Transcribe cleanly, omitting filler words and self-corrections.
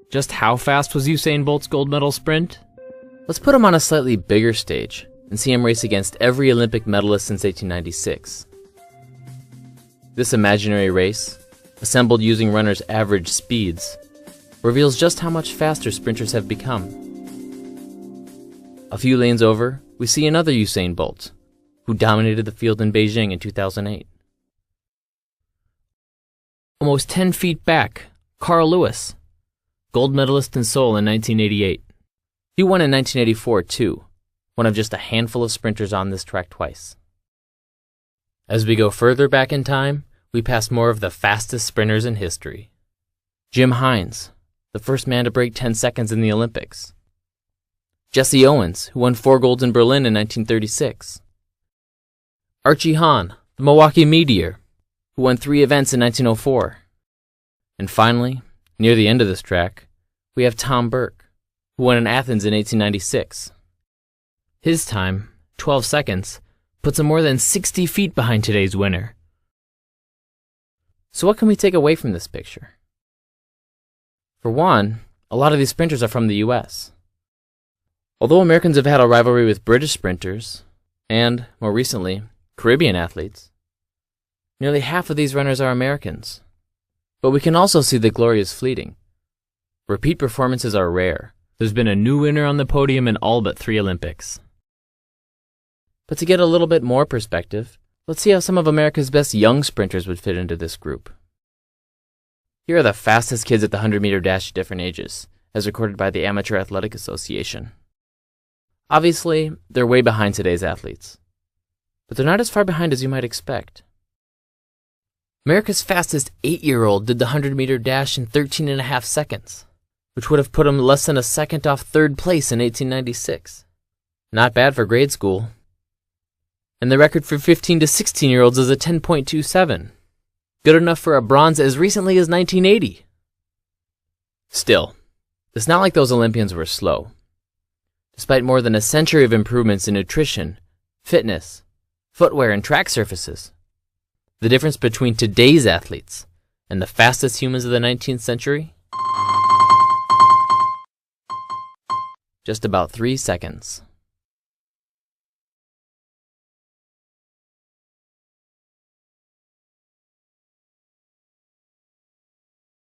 Just how fast was Usain Bolt's gold medal sprint? Let's put him on a slightly bigger stage and see him race against every Olympic medalist since 1896. This imaginary race, assembled using runners' average speeds, reveals just how much faster sprinters have become. A few lanes over, we see another Usain Bolt, who dominated the field in Beijing in 2008. Almost 10 feet back, Carl Lewis, gold medalist in Seoul in 1988. He won in 1984 too, one of just a handful of sprinters on this track twice. As we go further back in time, we pass more of the fastest sprinters in history. Jim Hines, the first man to break 10 seconds in the Olympics. Jesse Owens, who won 4 golds in Berlin in 1936. Archie Hahn, the Milwaukee Meteor, who won 3 events in 1904. And finally, near the end of this track, we have Tom Burke, who won in Athens in 1896. His time, 12 seconds, puts him more than 60 feet behind today's winner. So what can we take away from this picture? For one, a lot of these sprinters are from the US. Although Americans have had a rivalry with British sprinters, and, more recently, Caribbean athletes, nearly half of these runners are Americans. But we can also see the glory is fleeting. Repeat performances are rare. There's been a new winner on the podium in all but 3 Olympics. But to get a little bit more perspective, let's see how some of America's best young sprinters would fit into this group. Here are the fastest kids at the 100-meter dash at different ages, as recorded by the Amateur Athletic Association. Obviously, they're way behind today's athletes. But they're not as far behind as you might expect. America's fastest 8-year-old did the 100-meter dash in 13.5 seconds, which would have put him less than a second off 3rd place in 1896. Not bad for grade school. And the record for 15 to 16-year-olds is a 10.27. Good enough for a bronze as recently as 1980. Still, it's not like those Olympians were slow. Despite more than a century of improvements in nutrition, fitness, footwear, and track surfaces, the difference between today's athletes and the fastest humans of the 19th century? Just about 3 seconds.